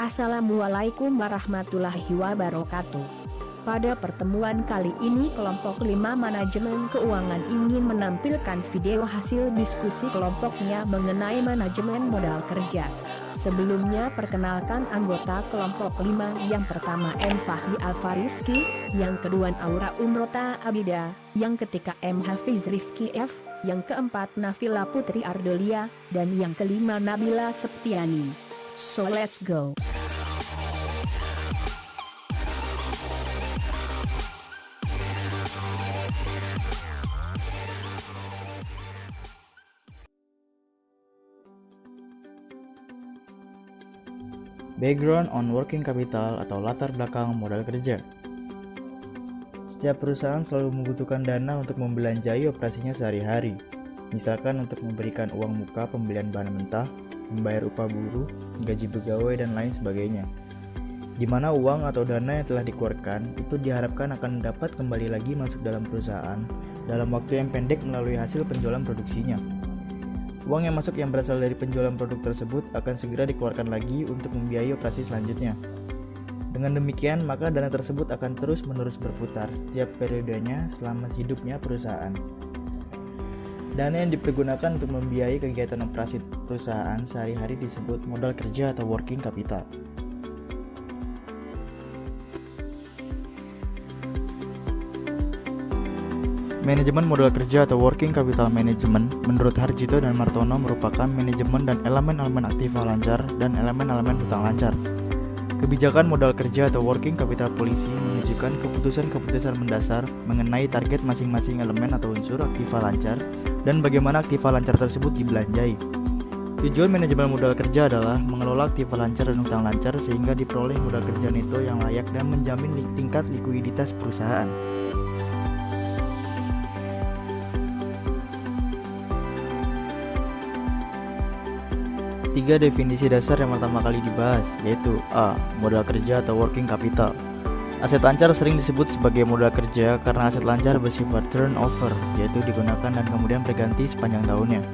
Assalamualaikum warahmatullahi wabarakatuh. Pada pertemuan kali ini kelompok 5 manajemen keuangan ingin menampilkan video hasil diskusi kelompoknya mengenai manajemen modal kerja. Sebelumnya perkenalkan anggota kelompok 5, yang pertama M. Fahmi Alfariski, yang kedua Aura Umrota Abida, yang ketiga M. Hafiz Rifki F, yang keempat Nafila Putri Ardolia, dan yang kelima Nabila Septiani. So let's go. Background on working capital atau latar belakang modal kerja. Setiap perusahaan selalu membutuhkan dana untuk membelanjai operasinya sehari-hari, misalkan untuk memberikan uang muka pembelian bahan mentah, membayar upah buruh, gaji pegawai, dan lain sebagainya. Di mana uang atau dana yang telah dikeluarkan itu diharapkan akan dapat kembali lagi masuk dalam perusahaan dalam waktu yang pendek melalui hasil penjualan produksinya. Uang yang masuk yang berasal dari penjualan produk tersebut akan segera dikeluarkan lagi untuk membiayai operasi selanjutnya. Dengan demikian, maka dana tersebut akan terus-menerus berputar setiap periodenya selama hidupnya perusahaan. Dana yang dipergunakan untuk membiayai kegiatan operasi perusahaan sehari-hari disebut modal kerja atau working capital. Manajemen modal kerja atau working capital management menurut Harjito dan Martono merupakan manajemen dan elemen-elemen aktiva lancar dan elemen-elemen hutang lancar. Kebijakan modal kerja atau working capital policy menunjukkan keputusan-keputusan mendasar mengenai target masing-masing elemen atau unsur aktiva lancar dan bagaimana aktiva lancar tersebut dibelanjai. Tujuan manajemen modal kerja adalah mengelola aktiva lancar dan hutang lancar sehingga diperoleh modal kerja neto yang layak dan menjamin tingkat likuiditas perusahaan. Tiga definisi dasar yang pertama kali dibahas, yaitu A. Modal kerja atau working capital. Aset lancar sering disebut sebagai modal kerja karena aset lancar bersifat turnover, yaitu digunakan dan kemudian berganti sepanjang tahunnya.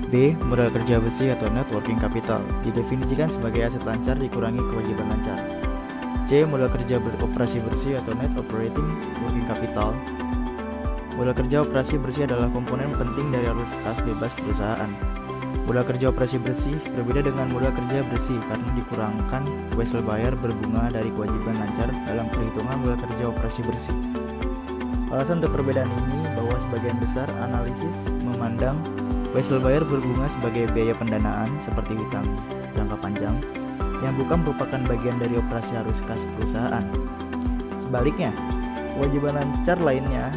B. Modal kerja bersih atau net working capital didefinisikan sebagai aset lancar dikurangi kewajiban lancar. C. Modal kerja operasi bersih atau net operating working capital. Modal kerja operasi bersih adalah komponen penting dari arus kas bebas perusahaan. Modal kerja operasi bersih berbeda dengan modal kerja bersih karena dikurangkan wesel bayar berbunga dari kewajiban lancar dalam perhitungan modal kerja operasi bersih. Alasan untuk perbedaan ini bahwa sebagian besar analisis memandang wesel bayar berbunga sebagai biaya pendanaan seperti hutang jangka panjang yang bukan merupakan bagian dari operasi arus kas perusahaan. Sebaliknya, kewajiban lancar lainnya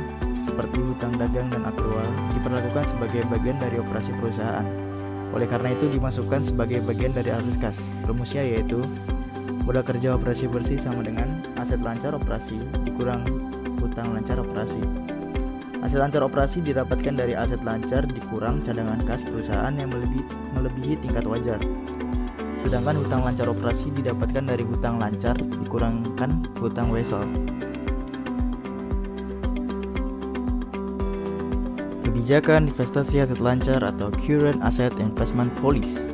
seperti hutang dagang dan akrual diperlakukan sebagai bagian dari operasi perusahaan. Oleh karena itu dimasukkan sebagai bagian dari arus kas. Rumusnya yaitu modal kerja operasi bersih sama dengan aset lancar operasi dikurang hutang lancar operasi. Aset lancar operasi didapatkan dari aset lancar dikurang cadangan kas perusahaan yang melebihi tingkat wajar. Sedangkan hutang lancar operasi didapatkan dari hutang lancar dikurangkan hutang wesel. Kebijakan investasi aset lancar atau Current Asset Investment Policy.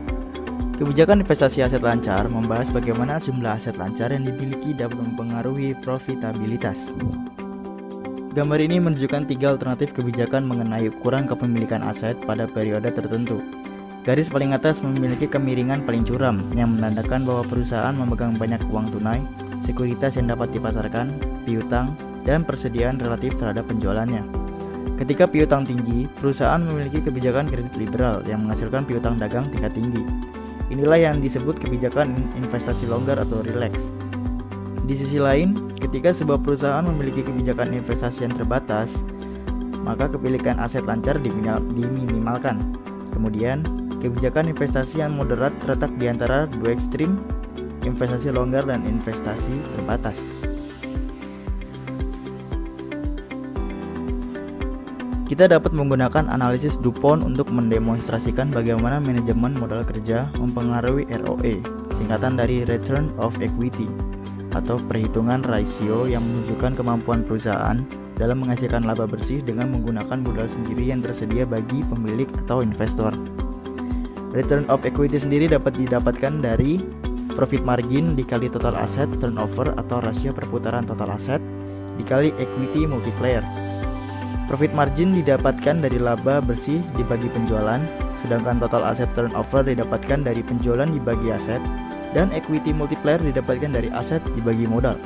Kebijakan investasi aset lancar membahas bagaimana jumlah aset lancar yang dimiliki dapat mempengaruhi profitabilitas. Gambar ini menunjukkan tiga alternatif kebijakan mengenai ukuran kepemilikan aset pada periode tertentu. Garis paling atas memiliki kemiringan paling curam yang menandakan bahwa perusahaan memegang banyak uang tunai, sekuritas yang dapat dipasarkan, piutang, dan persediaan relatif terhadap penjualannya. Ketika piutang tinggi, perusahaan memiliki kebijakan kredit liberal yang menghasilkan piutang dagang tingkat tinggi. Inilah yang disebut kebijakan investasi longgar atau relax. Di sisi lain, ketika sebuah perusahaan memiliki kebijakan investasi yang terbatas, maka kepemilikan aset lancar diminimalkan. Kemudian, kebijakan investasi yang moderat terletak di antara dua ekstrim, investasi longgar dan investasi terbatas. Kita dapat menggunakan analisis DuPont untuk mendemonstrasikan bagaimana manajemen modal kerja mempengaruhi ROE, singkatan dari Return of Equity, atau perhitungan rasio yang menunjukkan kemampuan perusahaan dalam menghasilkan laba bersih dengan menggunakan modal sendiri yang tersedia bagi pemilik atau investor. Return of Equity sendiri dapat didapatkan dari profit margin dikali total aset turnover atau rasio perputaran total aset dikali equity multiplier. Profit margin didapatkan dari laba bersih dibagi penjualan, sedangkan total aset turnover didapatkan dari penjualan dibagi aset, dan equity multiplier didapatkan dari aset dibagi modal.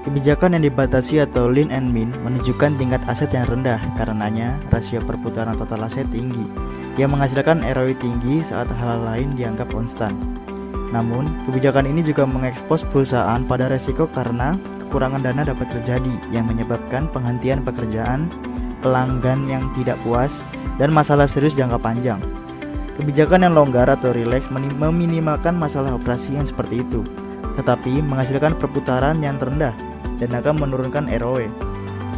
Kebijakan yang dibatasi atau lean and mean menunjukkan tingkat aset yang rendah, karenanya rasio perputaran total aset tinggi, yang menghasilkan ROI tinggi saat hal lain dianggap konstan. Namun, kebijakan ini juga mengekspos perusahaan pada resiko karena kekurangan dana dapat terjadi yang menyebabkan penghentian pekerjaan, pelanggan yang tidak puas, dan masalah serius jangka panjang. Kebijakan yang longgar atau relax meminimalkan masalah operasi yang seperti itu, tetapi menghasilkan perputaran yang terendah dan akan menurunkan ROE.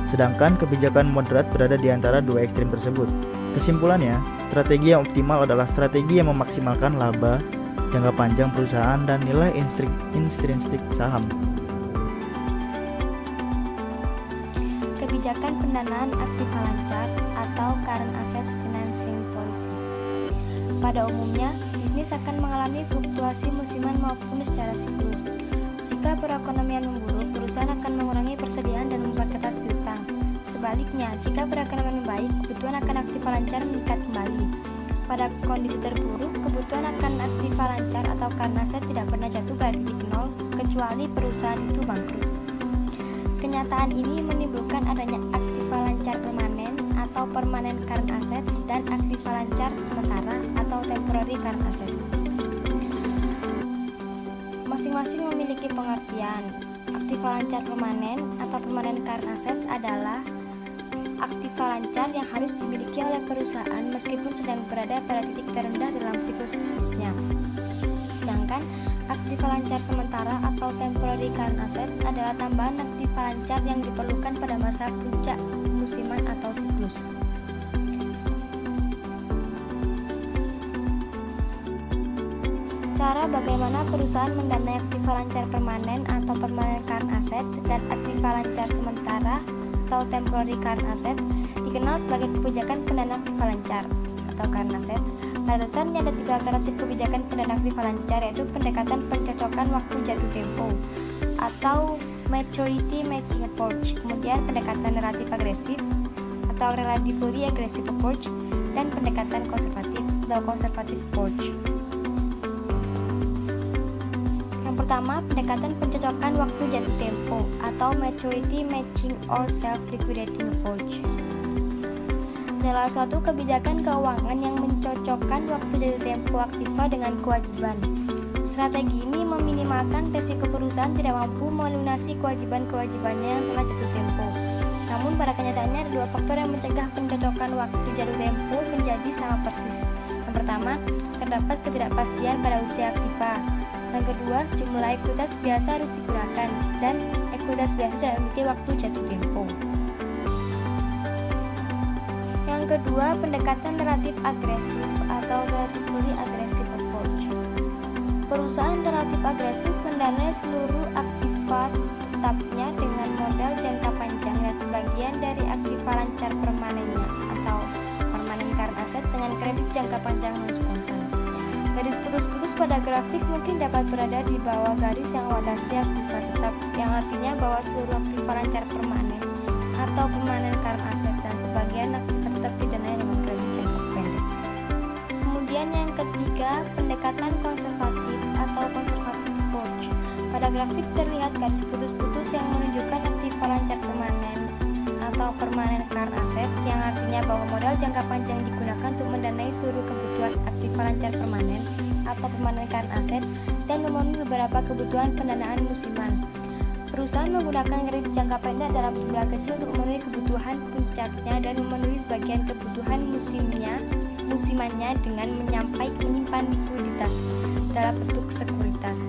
Sedangkan kebijakan moderat berada di antara dua ekstrim tersebut. Kesimpulannya, strategi yang optimal adalah strategi yang memaksimalkan laba jangka panjang perusahaan dan nilai intrinsik saham. Kebijakan pendanaan aktiva lancar atau current assets financing policies. Pada umumnya, bisnis akan mengalami fluktuasi musiman maupun secara siklus. Jika perekonomian memburuk, perusahaan akan mengurangi persediaan dan memperketat piutang. Sebaliknya, jika perekonomian membaik, kebutuhan akan aktiva lancar meningkat kembali. Pada kondisi terburuk, kebutuhan akan aktiva lancar atau current asset tidak pernah jatuh pada titik nol, kecuali perusahaan itu bangkrut. Kenyataan ini menimbulkan adanya aktiva lancar permanen atau permanent current assets dan aktiva lancar sementara atau temporary current assets. Masing-masing memiliki pengertian. Aktiva lancar permanen atau permanent current assets adalah aktiva lancar yang harus dimiliki oleh perusahaan meskipun sedang berada pada titik terendah dalam siklus bisnisnya. Sedangkan aktiva lancar sementara atau temporary current assets adalah tambahan aktiva lancar yang diperlukan pada masa puncak musiman atau siklus. Cara bagaimana perusahaan mendanai aktiva lancar permanen atau permanent current asset dan aktiva lancar sementara atau temporary current asset dikenal sebagai kebijakan pendanaan aktiva lancar atau current asset. Pada dasarnya ada tiga alternatif kebijakan pendanaan aktiva lancar, yaitu pendekatan pencocokan waktu jatuh tempo atau maturity matching approach, kemudian pendekatan relatif agresif atau relatively aggressive approach, dan pendekatan konservatif atau conservative approach. Pertama, pendekatan pencocokan waktu jatuh tempo atau maturity matching or self-liquidating approach adalah suatu kebijakan keuangan yang mencocokkan waktu jatuh tempo aktiva dengan kewajiban. Strategi ini meminimalkan risiko perusahaan tidak mampu melunasi kewajiban-kewajibannya yang telah jatuh tempo. Namun pada kenyataannya ada dua faktor yang mencegah pencocokan waktu jatuh tempo menjadi sama persis. Yang pertama, terdapat ketidakpastian pada usia aktiva. Yang kedua, sejumlah ekuitas biasa harus digunakan dan ekuitas biasa tidak memiliki waktu jatuh tempo. Yang kedua, pendekatan relatif agresif atau relatively aggressive approach. Perusahaan relatif agresif mendanai seluruh aktiva tetapnya dengan modal jangka panjang dan sebagian dari aktiva lancar permanennya atau permanent current asset dengan kredit jangka panjang non spontan. Garis putus-putus pada grafik mungkin dapat berada di bawah garis yang membatasi aktiva tetap, yang artinya bahwa seluruh aktiva lancar permanen atau permanent current asset dan sebagian aktiva tetap didanai dengan kredit jangka pendek. Kemudian yang ketiga, pendekatan konservatif atau conservative approach. Pada grafik terlihat garis putus-putus yang menunjukkan aktiva lancar permanen atau permanent current asset, yang artinya bahwa modal jangka panjang digunakan untuk mendanai seluruh kebutuhan aktiva lancar permanen atau permanent current asset dan memenuhi beberapa kebutuhan pendanaan musiman. Perusahaan menggunakan kredit jangka pendek dalam jumlah kecil untuk memenuhi kebutuhan puncaknya dan memenuhi sebagian kebutuhan musimannya dengan menyimpan likuiditas dalam bentuk sekuritas.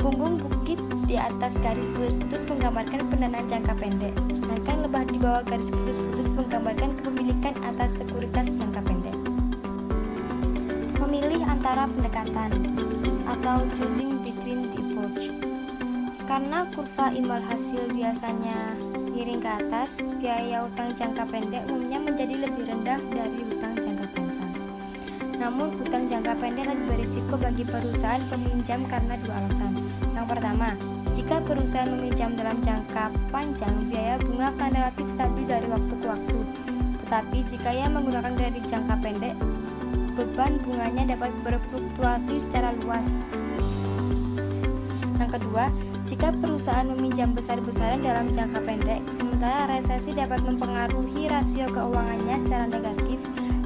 Punggung bukit di atas garis putus-putus menggambarkan pendanaan jangka pendek, sedangkan lebah di bawah garis putus-putus menggambarkan kepemilikan atas sekuritas jangka pendek. Memilih antara pendekatan atau choosing between the approach. Karena kurva imbal hasil biasanya miring ke atas, biaya utang jangka pendek umumnya menjadi lebih rendah dari utang jangka panjang. Namun, hutang jangka pendek lebih berisiko bagi perusahaan peminjam karena dua alasan. Yang pertama, jika perusahaan meminjam dalam jangka panjang, biaya bunga akan relatif stabil dari waktu ke waktu. Tetapi jika ia menggunakan kredit jangka pendek, beban bunganya dapat berfluktuasi secara luas. Yang kedua, jika perusahaan meminjam besar-besaran dalam jangka pendek, sementara resesi dapat mempengaruhi rasio keuangannya secara negatif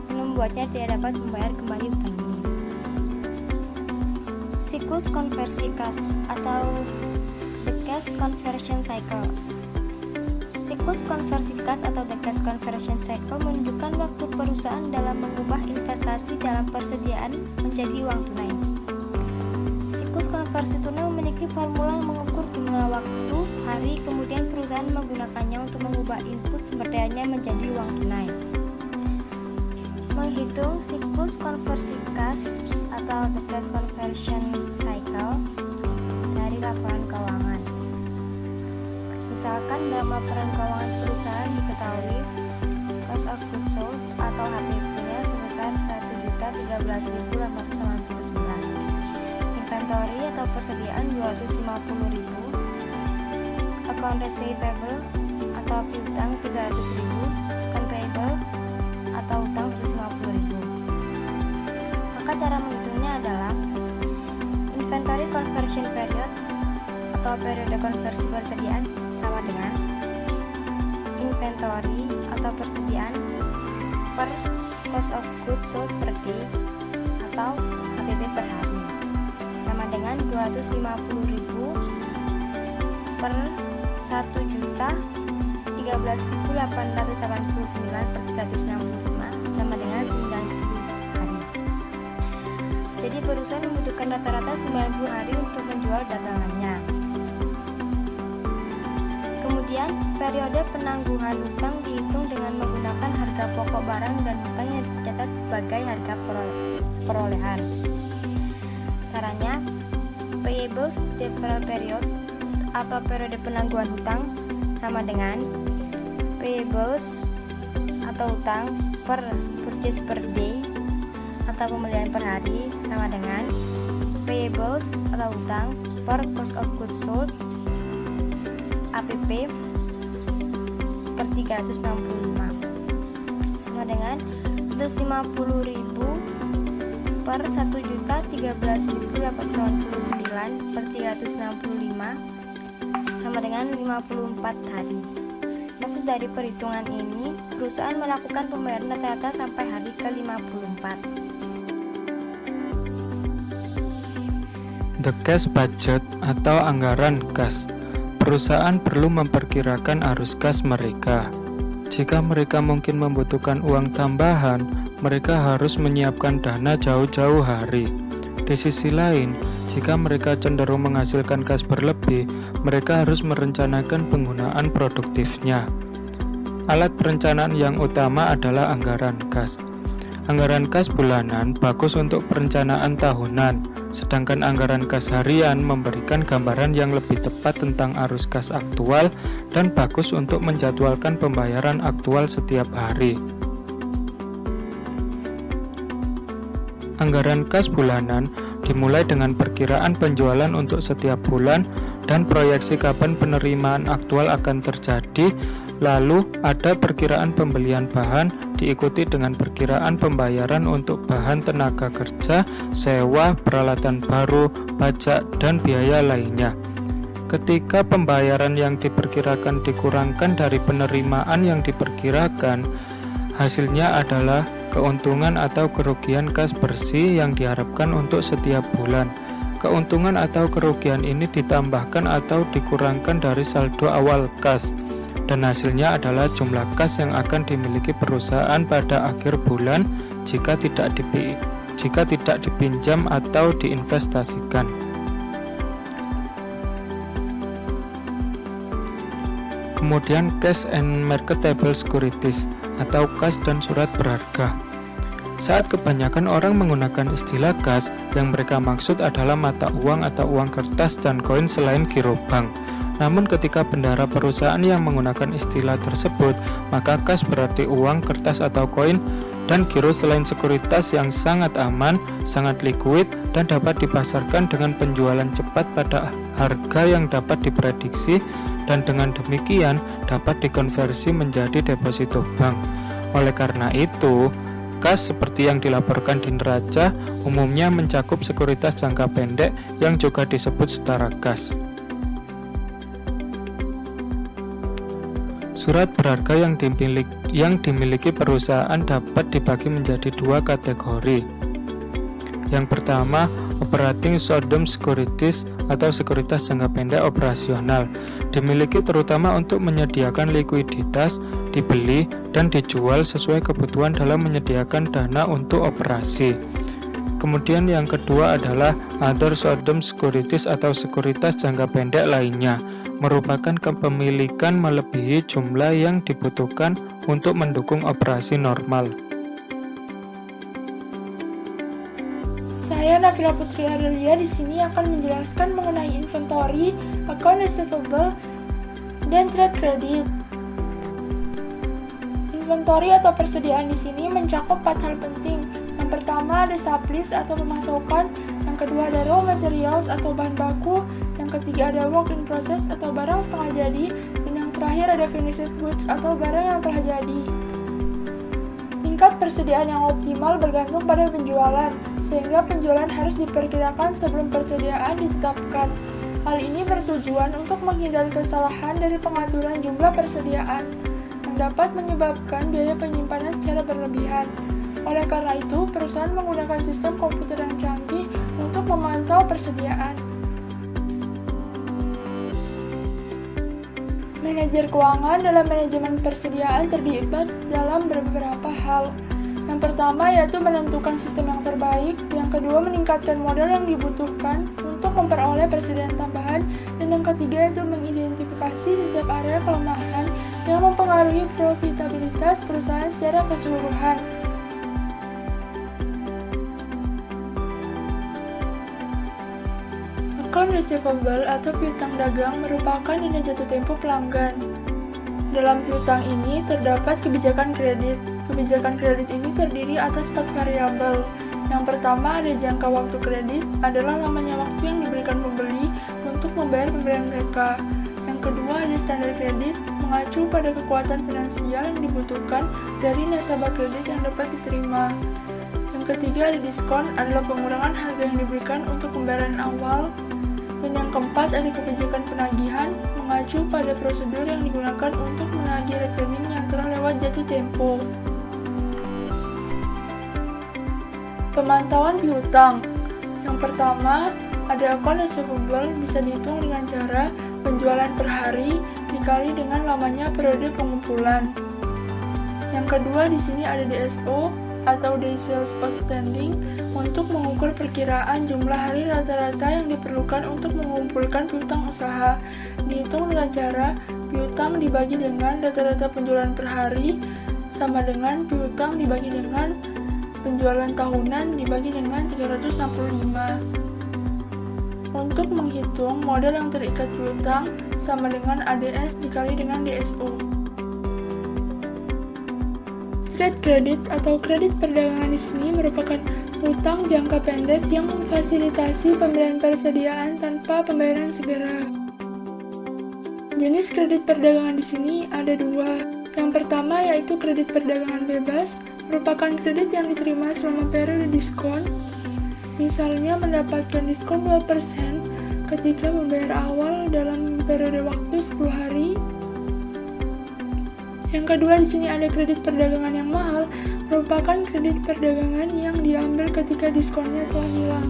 dan membuatnya tidak dapat membayar kembali hutang ini. Siklus konversi kas atau the cash conversion cycle. Siklus konversi kas atau the cash conversion cycle menunjukkan waktu perusahaan dalam mengubah investasi dalam persediaan menjadi uang tunai. Siklus konversi tunai memiliki formula yang mengukur jumlah waktu, hari, kemudian perusahaan menggunakannya untuk mengubah input sumber dayanya menjadi uang tunai. Menghitung siklus konversi kas atau the cash conversion cycle dari laporan keuangan. Misalkan dalam laporan keuangan perusahaan diketahui cost of goods sold atau HPP-nya sebesar 1.013.899, inventory atau persediaan 250.000, account receivable atau piutang 300.000, account payable atau utang 150.000. Maka cara menghitungnya adalah inventory conversion period atau periode konversi persediaan sama dengan inventory atau persediaan per cost of goods sold per day atau HPP per hari sama dengan 250.000 per 1.013.889 per 365 sama dengan 90 hari. Jadi perusahaan membutuhkan rata-rata 90 hari untuk menjual dagangannya. Kemudian, periode penangguhan hutang dihitung dengan menggunakan harga pokok barang dan hutang yang dicatat sebagai harga perolehan. Caranya, payables deferral period atau periode penangguhan hutang sama dengan payables atau hutang per purchase per day atau pembelian per hari sama dengan payables atau hutang per cost of goods sold APP per 365 sama dengan 150.000 per 1.013.899 per 365 sama dengan 54 hari. Maksud dari perhitungan ini, perusahaan melakukan pembayaran rata-rata sampai hari ke-54. The cash budget atau anggaran kas. Perusahaan perlu memperkirakan arus kas mereka. Jika mereka mungkin membutuhkan uang tambahan, mereka harus menyiapkan dana jauh-jauh hari. Di sisi lain, jika mereka cenderung menghasilkan kas berlebih, mereka harus merencanakan penggunaan produktifnya. Alat perencanaan yang utama adalah anggaran kas. Anggaran kas bulanan bagus untuk perencanaan tahunan, sedangkan anggaran kas harian memberikan gambaran yang lebih tepat tentang arus kas aktual dan bagus untuk menjadwalkan pembayaran aktual setiap hari. Anggaran kas bulanan dimulai dengan perkiraan penjualan untuk setiap bulan dan proyeksi kapan penerimaan aktual akan terjadi. Lalu ada perkiraan pembelian bahan, diikuti dengan perkiraan pembayaran untuk bahan tenaga kerja, sewa, peralatan baru, pajak, dan biaya lainnya. Ketika pembayaran yang diperkirakan dikurangkan dari penerimaan yang diperkirakan, hasilnya adalah keuntungan atau kerugian kas bersih yang diharapkan untuk setiap bulan. Keuntungan atau kerugian ini ditambahkan atau dikurangkan dari saldo awal kas, dan hasilnya adalah jumlah kas yang akan dimiliki perusahaan pada akhir bulan jika tidak dipinjam atau diinvestasikan. Kemudian cash and marketable securities atau kas dan surat berharga. Saat kebanyakan orang menggunakan istilah kas, yang mereka maksud adalah mata uang atau uang kertas dan koin selain giro bank. Namun ketika bendahara perusahaan yang menggunakan istilah tersebut, maka kas berarti uang, kertas atau koin dan giro selain sekuritas yang sangat aman, sangat liquid, dan dapat dipasarkan dengan penjualan cepat pada harga yang dapat diprediksi, dan dengan demikian dapat dikonversi menjadi deposito bank. Oleh karena itu, kas seperti yang dilaporkan di neraca umumnya mencakup sekuritas jangka pendek yang juga disebut setara kas. Surat berharga yang dimiliki perusahaan dapat dibagi menjadi dua kategori. Yang pertama, operating short-term securities atau sekuritas jangka pendek operasional, dimiliki terutama untuk menyediakan likuiditas, dibeli dan dijual sesuai kebutuhan dalam menyediakan dana untuk operasi. Kemudian yang kedua adalah other short-term securities atau sekuritas jangka pendek lainnya, merupakan kepemilikan melebihi jumlah yang dibutuhkan untuk mendukung operasi normal. Saya Nafila Putri Adelia di sini akan menjelaskan mengenai inventory, account receivable, dan trade credit. Inventory atau persediaan di sini mencakup 4 hal penting. Yang pertama ada supplies atau pemasukan, yang kedua ada raw materials atau bahan baku, yang ketiga ada work in process atau barang setengah jadi, dan yang terakhir ada finished goods atau barang yang telah jadi. Tingkat persediaan yang optimal bergantung pada penjualan, sehingga penjualan harus diperkirakan sebelum persediaan ditetapkan. Hal ini bertujuan untuk menghindari kesalahan dari pengaturan jumlah persediaan, yang dapat menyebabkan biaya penyimpanan secara berlebihan. Oleh karena itu, perusahaan menggunakan sistem komputer yang canggih untuk memantau persediaan. Manajer keuangan dalam manajemen persediaan terlibat dalam beberapa hal. Yang pertama yaitu menentukan sistem yang terbaik, yang kedua meningkatkan modal yang dibutuhkan untuk memperoleh persediaan tambahan, dan yang ketiga yaitu mengidentifikasi setiap area kelemahan yang mempengaruhi profitabilitas perusahaan secara keseluruhan. Account receivable atau piutang dagang merupakan nilai jatuh tempo pelanggan. Dalam piutang ini terdapat kebijakan kredit. Kebijakan kredit ini terdiri atas 4 variabel. Yang pertama ada jangka waktu kredit, adalah lamanya waktu yang diberikan pembeli untuk membayar pembelian mereka. Yang kedua ada standar kredit, mengacu pada kekuatan finansial yang dibutuhkan dari nasabah kredit yang dapat diterima. Yang ketiga ada diskon, adalah pengurangan harga yang diberikan untuk pembayaran awal. Dan yang keempat ada kebijakan penagihan, mengacu pada prosedur yang digunakan untuk menagih rekening yang telah lewat jatuh tempo. Pemantauan piutang. Yang pertama, ada account receivable bisa dihitung dengan cara penjualan per hari dikali dengan lamanya periode pengumpulan. Yang kedua di sini ada DSO atau Day Sales Outstanding untuk mengukur perkiraan jumlah hari rata-rata yang diperlukan untuk mengumpulkan piutang usaha. Dihitung dengan cara piutang dibagi dengan rata-rata penjualan per hari sama dengan piutang dibagi dengan penjualan tahunan dibagi dengan 365. Untuk menghitung modal yang terikat piutang sama dengan ADS dikali dengan DSO. Trade credit atau kredit perdagangan di sini merupakan utang jangka pendek yang memfasilitasi pemberian persediaan tanpa pembayaran segera. Jenis kredit perdagangan di sini ada 2. Yang pertama yaitu kredit perdagangan bebas, merupakan kredit yang diterima selama periode diskon. Misalnya mendapatkan diskon 2% ketika membayar awal dalam periode waktu 10 hari. Yang kedua di sini ada kredit perdagangan yang mahal, merupakan kredit perdagangan yang diambil ketika diskonnya telah hilang.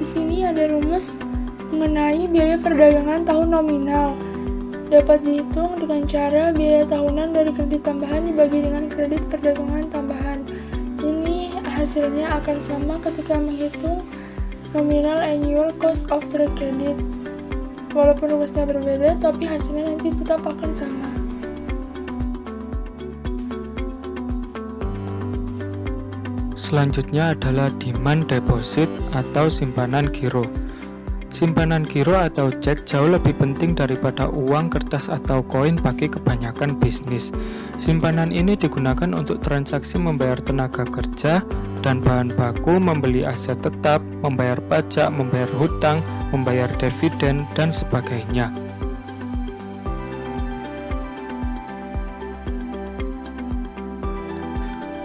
Di sini ada rumus mengenai biaya perdagangan tahun nominal. Dapat dihitung dengan cara biaya tahunan dari kredit tambahan dibagi dengan kredit perdagangan tambahan. Ini hasilnya akan sama ketika menghitung nominal annual cost of trade credit. Walaupun rumusnya berbeda, tapi hasilnya nanti tetap akan sama. Selanjutnya adalah demand deposit atau simpanan giro. Simpanan giro atau cek jauh lebih penting daripada uang kertas atau koin bagi kebanyakan bisnis. Simpanan ini digunakan untuk transaksi membayar tenaga kerja dan bahan baku, membeli aset tetap, membayar pajak, membayar hutang, membayar dividen, dan sebagainya.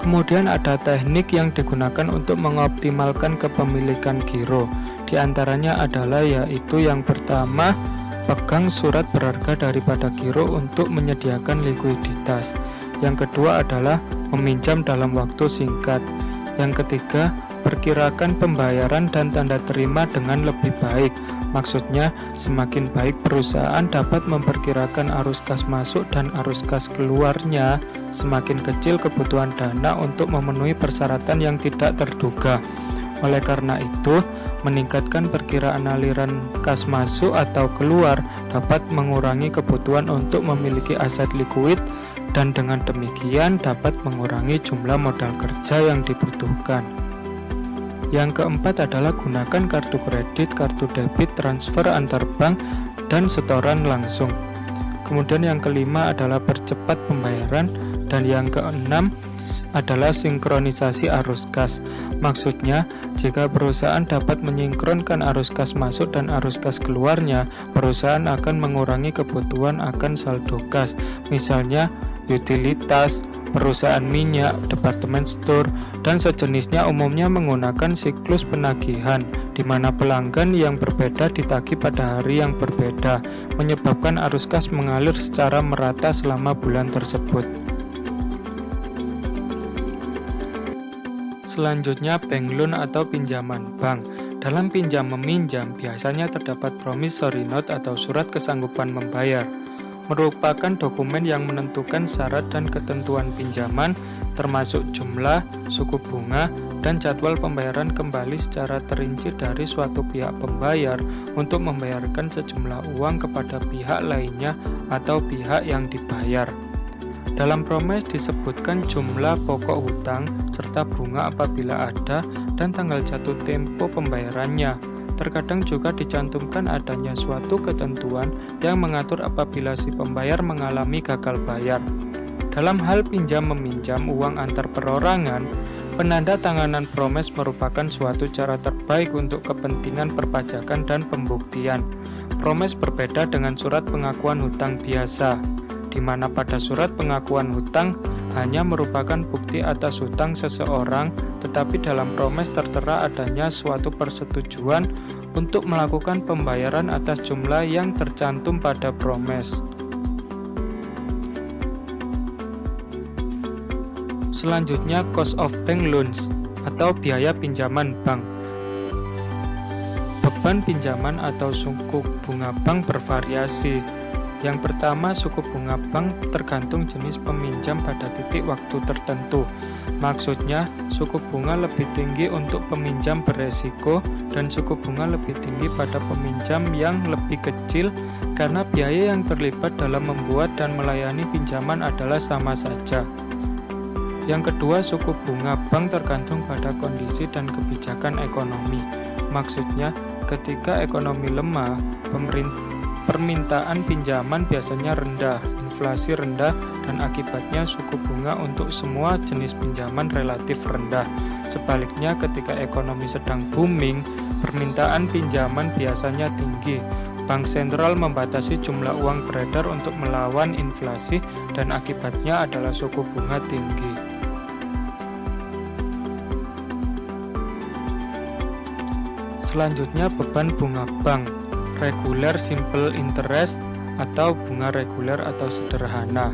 Kemudian ada teknik yang digunakan untuk mengoptimalkan kepemilikan giro. Di antaranya adalah yaitu yang pertama, pegang surat berharga daripada giro untuk menyediakan likuiditas. Yang kedua adalah meminjam dalam waktu singkat. Yang ketiga, perkirakan pembayaran dan tanda terima dengan lebih baik. Maksudnya, semakin baik perusahaan dapat memperkirakan arus kas masuk dan arus kas keluarnya, semakin kecil kebutuhan dana untuk memenuhi persyaratan yang tidak terduga. Oleh karena itu, meningkatkan perkiraan aliran kas masuk atau keluar dapat mengurangi kebutuhan untuk memiliki aset likuid dan dengan demikian dapat mengurangi jumlah modal kerja yang dibutuhkan. Yang keempat adalah gunakan kartu kredit, kartu debit, transfer antar bank, dan setoran langsung. Kemudian yang kelima adalah percepat pembayaran, dan yang keenam adalah sinkronisasi arus kas. Maksudnya, jika perusahaan dapat menyinkronkan arus kas masuk dan arus kas keluarnya, perusahaan akan mengurangi kebutuhan akan saldo kas. Misalnya, utilitas, perusahaan minyak, departemen store, dan sejenisnya umumnya menggunakan siklus penagihan, di mana pelanggan yang berbeda ditagih pada hari yang berbeda, menyebabkan arus kas mengalir secara merata selama bulan tersebut. Selanjutnya, bank loan atau pinjaman bank. Dalam pinjam-meminjam, biasanya terdapat promissory note atau surat kesanggupan membayar. Merupakan dokumen yang menentukan syarat dan ketentuan pinjaman, termasuk jumlah, suku bunga, dan jadwal pembayaran kembali secara terinci dari suatu pihak pembayar untuk membayarkan sejumlah uang kepada pihak lainnya atau pihak yang dibayar. Dalam promes disebutkan jumlah pokok hutang serta bunga apabila ada dan tanggal jatuh tempo pembayarannya. Terkadang juga dicantumkan adanya suatu ketentuan yang mengatur apabila si pembayar mengalami gagal bayar. Dalam hal pinjam-meminjam uang antar perorangan, penanda tanganan promes merupakan suatu cara terbaik untuk kepentingan perpajakan dan pembuktian. Promes berbeda dengan surat pengakuan hutang biasa, di mana pada surat pengakuan hutang hanya merupakan bukti atas hutang seseorang, tetapi dalam promes tertera adanya suatu persetujuan untuk melakukan pembayaran atas jumlah yang tercantum pada promes. Selanjutnya, cost of bank loans atau biaya pinjaman bank. Beban pinjaman atau suku bunga bank bervariasi. Yang pertama, suku bunga bank tergantung jenis peminjam pada titik waktu tertentu. Maksudnya, suku bunga lebih tinggi untuk peminjam beresiko dan suku bunga lebih tinggi pada peminjam yang lebih kecil karena biaya yang terlibat dalam membuat dan melayani pinjaman adalah sama saja. Yang kedua, suku bunga bank tergantung pada kondisi dan kebijakan ekonomi. Maksudnya, ketika ekonomi lemah, permintaan pinjaman biasanya rendah, inflasi rendah, dan akibatnya suku bunga untuk semua jenis pinjaman relatif rendah. Sebaliknya, ketika ekonomi sedang booming, permintaan pinjaman biasanya tinggi. Bank sentral membatasi jumlah uang beredar untuk melawan inflasi, dan akibatnya adalah suku bunga tinggi. Selanjutnya, beban bunga bank. Regular simple interest atau bunga reguler atau sederhana.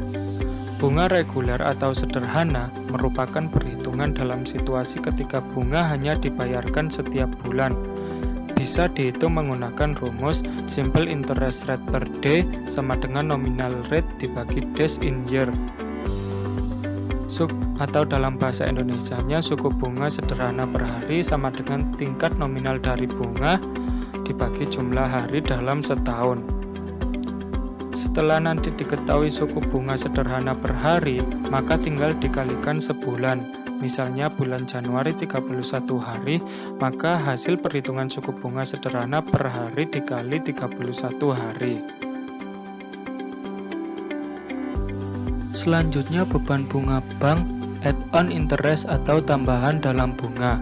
Bunga reguler atau sederhana merupakan perhitungan dalam situasi ketika bunga hanya dibayarkan setiap bulan. Bisa dihitung menggunakan rumus simple interest rate per day sama dengan nominal rate dibagi days in year. Atau dalam bahasa Indonesianya, suku bunga sederhana per hari sama dengan tingkat nominal dari bunga dibagi jumlah hari dalam setahun. Setelah nanti diketahui suku bunga sederhana per hari, maka tinggal dikalikan sebulan. misalnya bulan Januari 31 hari, maka hasil perhitungan suku bunga sederhana per hari dikali 31 hari. Selanjutnya beban bunga bank, add-on interest atau tambahan dalam bunga.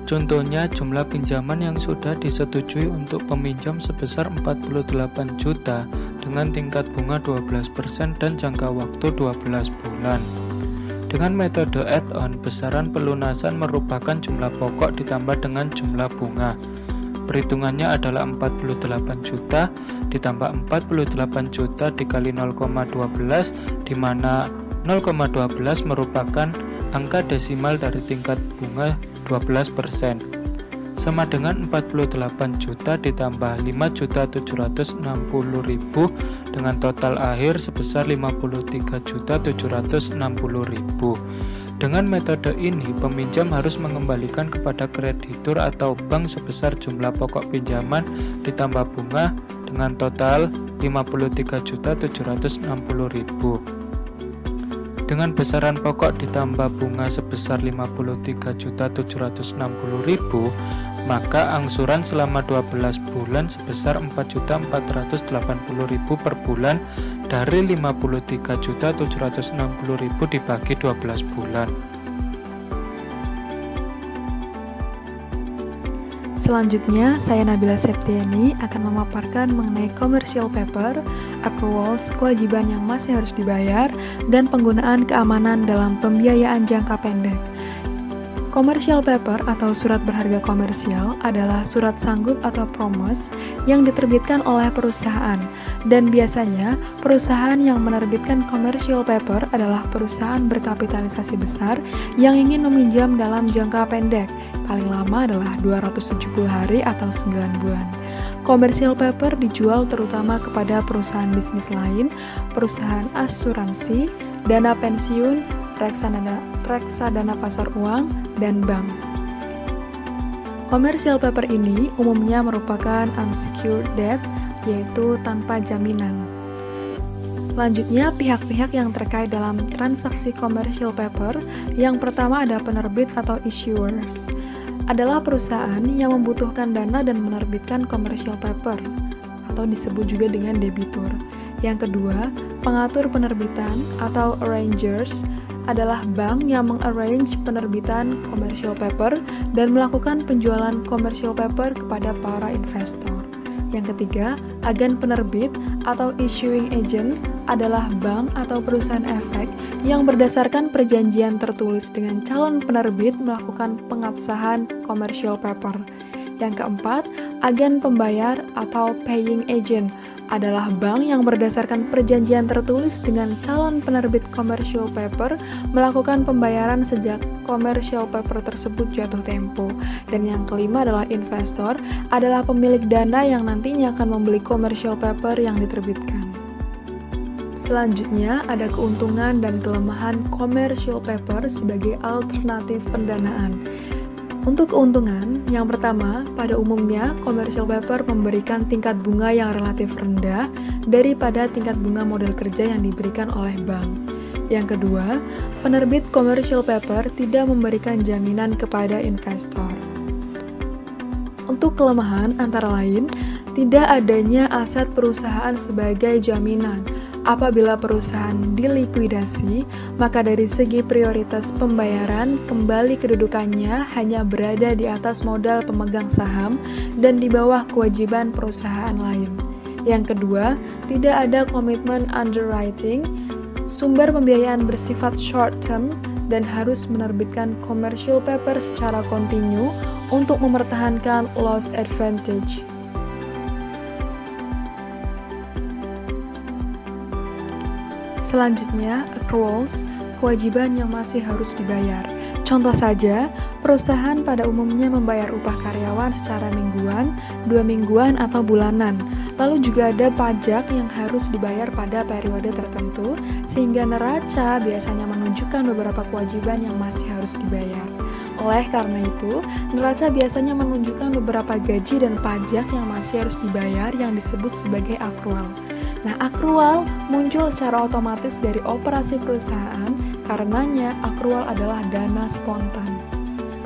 Contohnya jumlah pinjaman yang sudah disetujui untuk peminjam sebesar 48 juta dengan tingkat bunga 12% dan jangka waktu 12 bulan. Dengan metode add-on, besaran pelunasan merupakan jumlah pokok ditambah dengan jumlah bunga. Perhitungannya adalah 48 juta ditambah 48 juta dikali 0,12, di mana 0,12 merupakan angka desimal dari tingkat bunga 12%, sama dengan 48 juta ditambah 5.760.000 dengan total akhir sebesar 53.760.000. Dengan metode ini, peminjam harus mengembalikan kepada kreditur atau bank sebesar jumlah pokok pinjaman ditambah bunga dengan total 53.760.000. Dengan besaran pokok ditambah bunga sebesar 53.760.000, maka angsuran selama 12 bulan sebesar 4.480.000 per bulan dari 53.760.000 dibagi 12 bulan. Selanjutnya, saya Nabila Septiani akan memaparkan mengenai commercial paper, accruals, kewajiban yang masih harus dibayar, dan penggunaan keamanan dalam pembiayaan jangka pendek. Commercial paper atau surat berharga komersial adalah surat sanggup atau promise yang diterbitkan oleh perusahaan, dan biasanya perusahaan yang menerbitkan commercial paper adalah perusahaan berkapitalisasi besar yang ingin meminjam dalam jangka pendek, paling lama adalah 270 hari atau 9 bulan. Commercial paper dijual terutama kepada perusahaan bisnis lain, perusahaan asuransi, dana pensiun, reksadana pasar uang, dan bank. Commercial paper ini umumnya merupakan unsecured debt, yaitu tanpa jaminan. Selanjutnya, pihak-pihak yang terkait dalam transaksi commercial paper, yang pertama ada penerbit atau issuers, adalah perusahaan yang membutuhkan dana dan menerbitkan commercial paper, atau disebut juga dengan debitur. Yang kedua, pengatur penerbitan atau arrangers, adalah bank yang mengarrange penerbitan commercial paper dan melakukan penjualan commercial paper kepada para investor. Yang ketiga, agen penerbit atau issuing agent adalah bank atau perusahaan efek yang berdasarkan perjanjian tertulis dengan calon penerbit melakukan pengabsahan commercial paper. Yang keempat, agen pembayar atau paying agent adalah bank yang berdasarkan perjanjian tertulis dengan calon penerbit commercial paper melakukan pembayaran sejak commercial paper tersebut jatuh tempo. Dan yang kelima adalah investor, adalah pemilik dana yang nantinya akan membeli commercial paper yang diterbitkan. Selanjutnya ada keuntungan dan kelemahan commercial paper sebagai alternatif pendanaan. Untuk keuntungan, yang pertama, pada umumnya commercial paper memberikan tingkat bunga yang relatif rendah daripada tingkat bunga modal kerja yang diberikan oleh bank. Yang kedua, penerbit commercial paper tidak memberikan jaminan kepada investor. Untuk kelemahan antara lain, tidak adanya aset perusahaan sebagai jaminan. Apabila perusahaan dilikuidasi, maka dari segi prioritas pembayaran, kembali kedudukannya hanya berada di atas modal pemegang saham dan di bawah kewajiban perusahaan lain. Yang kedua, tidak ada komitmen underwriting, sumber pembiayaan bersifat short term dan harus menerbitkan commercial paper secara kontinu untuk mempertahankan loss advantage. Selanjutnya, accruals, kewajiban yang masih harus dibayar. Contoh saja, perusahaan pada umumnya membayar upah karyawan secara mingguan, 2 mingguan, atau bulanan. Lalu juga ada pajak yang harus dibayar pada periode tertentu, sehingga neraca biasanya menunjukkan beberapa kewajiban yang masih harus dibayar. Oleh karena itu, neraca biasanya menunjukkan beberapa gaji dan pajak yang masih harus dibayar yang disebut sebagai accrual. Nah, accrual muncul secara otomatis dari operasi perusahaan Karenanya, akrual adalah dana spontan.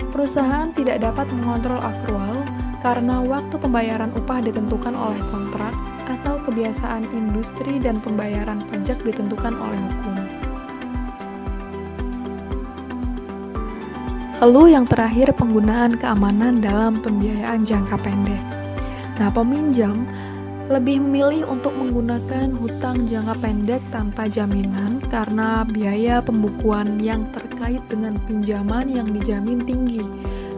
Perusahaan tidak dapat mengontrol akrual karena waktu pembayaran upah ditentukan oleh kontrak atau kebiasaan industri dan pembayaran pajak ditentukan oleh hukum. Lalu yang terakhir, penggunaan keamanan dalam pembiayaan jangka pendek. Nah, peminjam lebih memilih untuk menggunakan hutang jangka pendek tanpa jaminan karena biaya pembukuan yang terkait dengan pinjaman yang dijamin tinggi.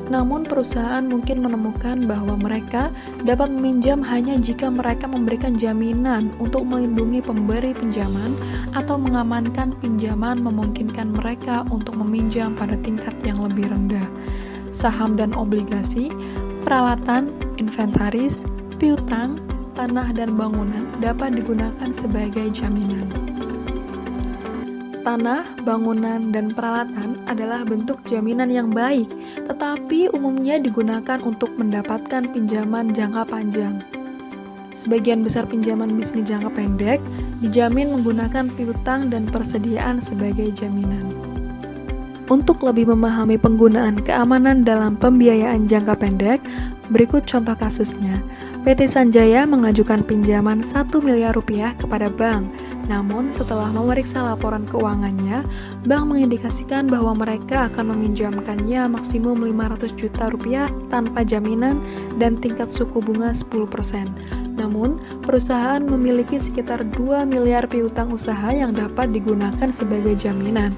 Namun perusahaan mungkin menemukan bahwa mereka dapat meminjam hanya jika mereka memberikan jaminan untuk melindungi pemberi pinjaman atau mengamankan pinjaman memungkinkan mereka untuk meminjam pada tingkat yang lebih rendah. Saham dan obligasi, peralatan, inventaris, piutang, tanah dan bangunan dapat digunakan sebagai jaminan. Tanah, bangunan, dan peralatan adalah bentuk jaminan yang baik, tetapi umumnya digunakan untuk mendapatkan pinjaman jangka panjang. Sebagian besar pinjaman bisnis jangka pendek dijamin menggunakan piutang dan persediaan sebagai jaminan. Untuk lebih memahami penggunaan keamanan dalam pembiayaan jangka pendek, berikut contoh kasusnya. PT Sanjaya mengajukan pinjaman 1 miliar rupiah kepada bank. Namun, setelah memeriksa laporan keuangannya, bank mengindikasikan bahwa mereka akan meminjamkannya maksimum 500 juta rupiah tanpa jaminan dan tingkat suku bunga 10%. Namun, perusahaan memiliki sekitar 2 miliar piutang usaha yang dapat digunakan sebagai jaminan.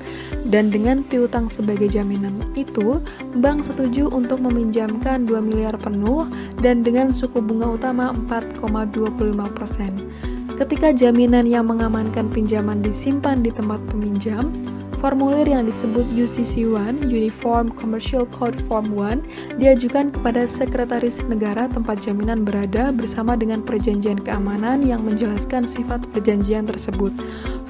Dan dengan piutang sebagai jaminan itu, bank setuju untuk meminjamkan 2 miliar penuh dan dengan suku bunga utama 4,25%. Ketika jaminan yang mengamankan pinjaman disimpan di tempat peminjam, formulir yang disebut UCC1 (Uniform Commercial Code Form 1) diajukan kepada Sekretaris Negara tempat jaminan berada bersama dengan perjanjian keamanan yang menjelaskan sifat perjanjian tersebut.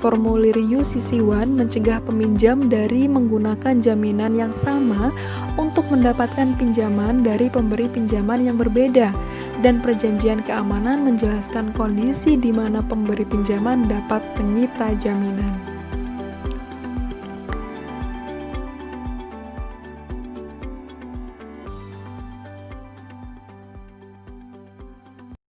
Formulir UCC1 mencegah peminjam dari menggunakan jaminan yang sama untuk mendapatkan pinjaman dari pemberi pinjaman yang berbeda, dan perjanjian keamanan menjelaskan kondisi di mana pemberi pinjaman dapat menyita jaminan.